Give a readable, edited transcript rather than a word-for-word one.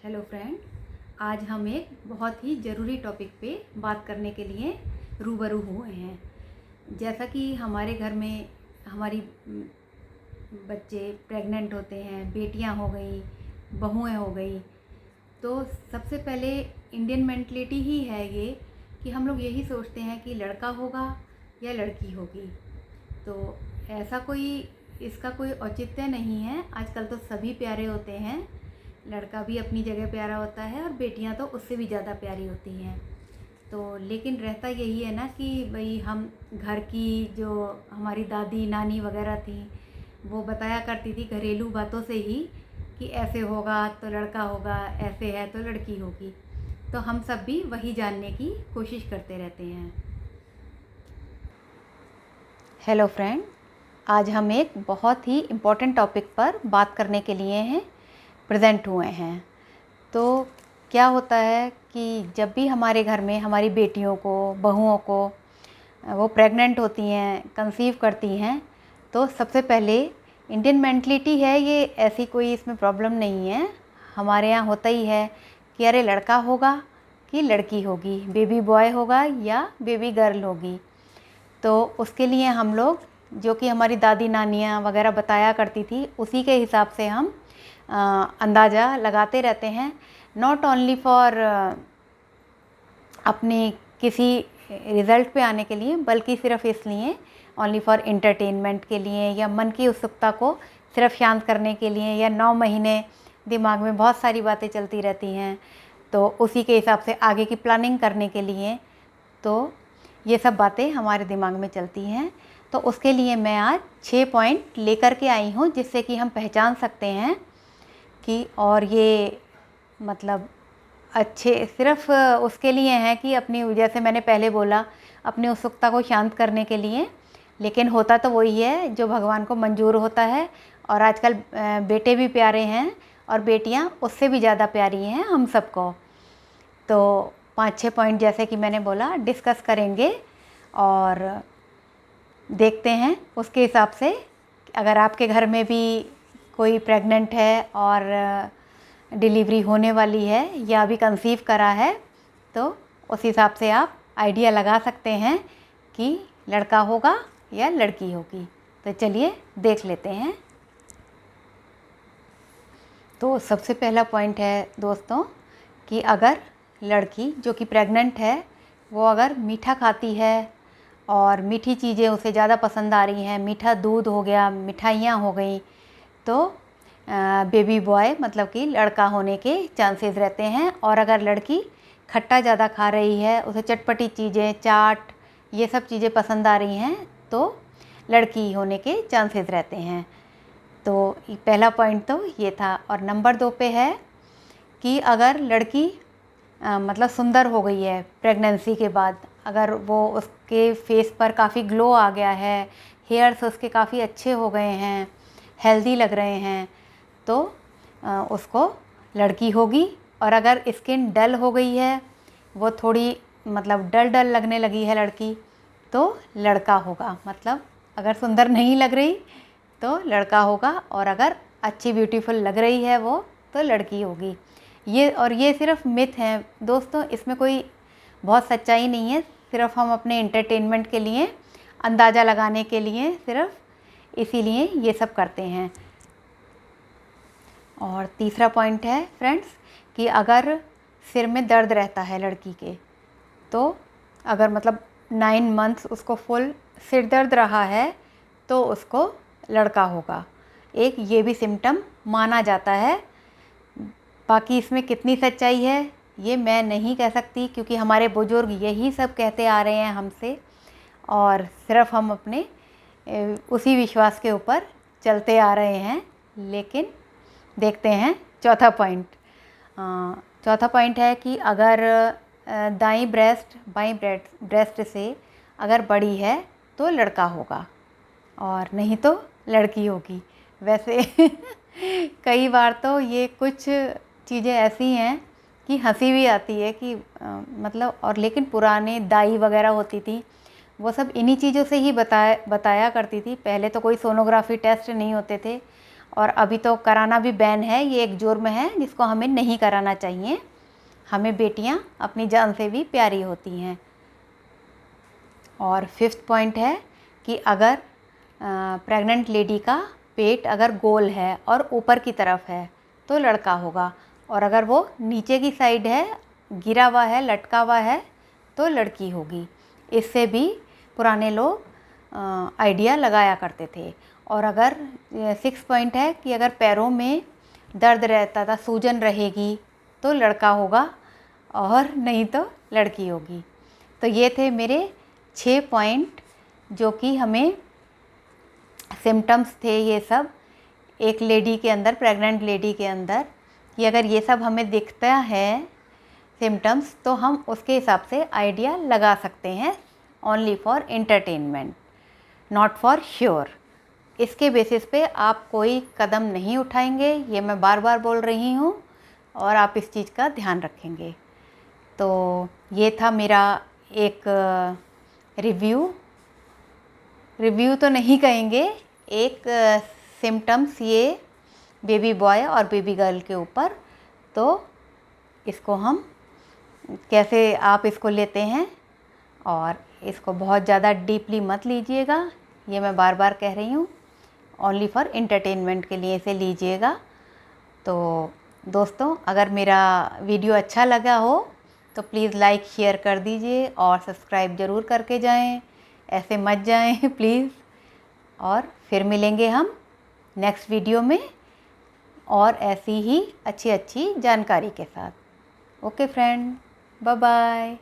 Hello friend, आज हम एक बहुत ही ज़रूरी टॉपिक पे बात करने के लिए रूबरू हुए हैं। जैसा कि हमारे घर में हमारी बच्चे प्रेग्नेंट होते हैं, बेटियां हो गई, बहुएं हो गई, तो सबसे पहले इंडियन मेंटलिटी ही है ये कि हम लोग यही सोचते हैं कि लड़का होगा या लड़की होगी। तो ऐसा कोई इसका कोई औचित्य नहीं है। आजकल तो सभी प्यारे होते हैं, लड़का भी अपनी जगह प्यारा होता है और बेटियां तो उससे भी ज़्यादा प्यारी होती हैं। तो लेकिन रहता यही है ना कि भाई हम घर की जो हमारी दादी नानी वगैरह थी वो बताया करती थी घरेलू बातों से ही कि ऐसे होगा तो लड़का होगा, ऐसे है तो लड़की होगी। तो हम सब भी वही जानने की कोशिश करते रहते हैं। हेलो फ्रेंड, आज हम एक बहुत ही इम्पोर्टेंट टॉपिक पर बात करने के लिए प्रेजेंट हुए हैं। तो क्या होता है कि जब भी हमारे घर में हमारी बेटियों को, बहुओं को वो प्रेग्नेंट होती हैं, कंसीव करती हैं, तो सबसे पहले इंडियन मेंटलिटी है ये, ऐसी कोई इसमें प्रॉब्लम नहीं है। हमारे यहाँ होता ही है कि अरे लड़का होगा कि लड़की होगी, बेबी बॉय होगा या बेबी गर्ल होगी। तो उसके लिए हम लोग जो कि हमारी दादी नानियाँ वगैरह बताया करती थी उसी के हिसाब से हम अंदाज़ा लगाते रहते हैं। नॉट ओनली फॉर अपने किसी रिज़ल्ट पे आने के लिए, बल्कि सिर्फ इसलिए ओनली फॉर एंटरटेनमेंट के लिए या मन की उत्सुकता को सिर्फ शांत करने के लिए, या 9 महीने दिमाग में बहुत सारी बातें चलती रहती हैं तो उसी के हिसाब से आगे की प्लानिंग करने के लिए, तो ये सब बातें हमारे दिमाग में चलती हैं। तो उसके लिए मैं आज 6 पॉइंट लेकर के आई हूँ जिससे कि हम पहचान सकते हैं कि, और ये मतलब अच्छे सिर्फ उसके लिए हैं कि अपनी, जैसे मैंने पहले बोला, अपनी उत्सुकता को शांत करने के लिए, लेकिन होता तो वही है जो भगवान को मंजूर होता है। और आजकल बेटे भी प्यारे हैं और बेटियां उससे भी ज़्यादा प्यारी हैं हम सबको। तो 5-6 पॉइंट जैसे कि मैंने बोला डिस्कस करेंगे और देखते हैं उसके हिसाब से। अगर आपके घर में भी कोई प्रेग्नेंट है और डिलीवरी होने वाली है या अभी कंसीव करा है, तो उस हिसाब से आप आइडिया लगा सकते हैं कि लड़का होगा या लड़की होगी। तो चलिए देख लेते हैं। तो सबसे पहला पॉइंट है दोस्तों कि अगर लड़की जो कि प्रेग्नेंट है वो अगर मीठा खाती है और मीठी चीज़ें उसे ज़्यादा पसंद आ रही हैं, मीठा दूध हो गया, मिठाइयाँ हो गई, तो बेबी बॉय मतलब कि लड़का होने के चांसेस रहते हैं। और अगर लड़की खट्टा ज़्यादा खा रही है, उसे चटपटी चीज़ें, चाट, ये सब चीज़ें पसंद आ रही हैं, तो लड़की होने के चांसेस रहते हैं। तो पहला पॉइंट तो ये था। और नंबर 2 पे है कि अगर लड़की मतलब सुंदर हो गई है प्रेगनेंसी के बाद, अगर वो उसके फेस पर काफ़ी ग्लो आ गया है, हेयर्स उसके काफ़ी अच्छे हो गए हैं, हेल्दी लग रहे हैं, तो उसको लड़की होगी। और अगर स्किन डल हो गई है, वो थोड़ी मतलब डल डल लगने लगी है लड़की, तो लड़का होगा। मतलब अगर सुंदर नहीं लग रही तो लड़का होगा, और अगर अच्छी ब्यूटीफुल लग रही है वो तो लड़की होगी। ये सिर्फ मिथ है दोस्तों, इसमें कोई बहुत सच्चाई नहीं है। सिर्फ हम अपने एंटरटेनमेंट के लिए, अंदाज़ा लगाने के लिए, सिर्फ इसीलिए ये सब करते हैं। और तीसरा पॉइंट है फ्रेंड्स कि अगर सिर में दर्द रहता है लड़की के, तो अगर मतलब 9 मंथ्स उसको फुल सिर दर्द रहा है तो उसको लड़का होगा। एक ये भी सिम्टम माना जाता है। बाकी इसमें कितनी सच्चाई है ये मैं नहीं कह सकती, क्योंकि हमारे बुजुर्ग यही सब कहते आ रहे हैं हमसे, और सिर्फ हम अपने उसी विश्वास के ऊपर चलते आ रहे हैं। लेकिन देखते हैं चौथा पॉइंट। चौथा पॉइंट है कि अगर दाईं ब्रेस्ट बाईं ब्रेस्ट से अगर बड़ी है तो लड़का होगा, और नहीं तो लड़की होगी। वैसे कई बार तो ये कुछ चीज़ें ऐसी हैं कि हंसी भी आती है कि मतलब, और लेकिन पुराने दाई वगैरह होती थी वो सब इन्हीं चीज़ों से ही बताया करती थी। पहले तो कोई सोनोग्राफी टेस्ट नहीं होते थे, और अभी तो कराना भी बैन है, ये एक जुर्म है जिसको हमें नहीं कराना चाहिए। हमें बेटियां अपनी जान से भी प्यारी होती हैं। और 5th पॉइंट है कि अगर प्रेग्नेंट लेडी का पेट अगर गोल है और ऊपर की तरफ है तो लड़का होगा, और अगर वो नीचे की साइड है, गिरा हुआ है, लटका हुआ है, तो लड़की होगी। इससे भी पुराने लोग आइडिया लगाया करते थे। और अगर 6 पॉइंट है कि अगर पैरों में दर्द रहता था, सूजन रहेगी, तो लड़का होगा, और नहीं तो लड़की होगी। तो ये थे मेरे 6 पॉइंट जो कि हमें सिम्टम्स थे ये सब एक लेडी के अंदर, प्रेग्नेंट लेडी के अंदर, कि अगर ये सब हमें दिखता है सिम्टम्स तो हम उसके हिसाब से आइडिया लगा सकते हैं। Only for entertainment, not for sure. इसके बेसिस पे आप कोई कदम नहीं उठाएंगे, ये मैं बार बार बोल रही हूँ, और आप इस चीज़ का ध्यान रखेंगे। तो ये था मेरा एक रिव्यू तो नहीं कहेंगे, एक सिम्टम्स ये बेबी बॉय और बेबी गर्ल के ऊपर। तो इसको हम कैसे आप इसको लेते हैं, और इसको बहुत ज़्यादा डीपली मत लीजिएगा, ये मैं बार बार कह रही हूँ। ओनली फॉर एंटरटेनमेंट के लिए इसे लीजिएगा। तो दोस्तों, अगर मेरा वीडियो अच्छा लगा हो तो प्लीज़ लाइक शेयर कर दीजिए, और सब्सक्राइब ज़रूर करके जाएं, ऐसे मत जाएं प्लीज़। और फिर मिलेंगे हम नेक्स्ट वीडियो में और ऐसी ही अच्छी जानकारी के साथ। Okay friend, bye bye.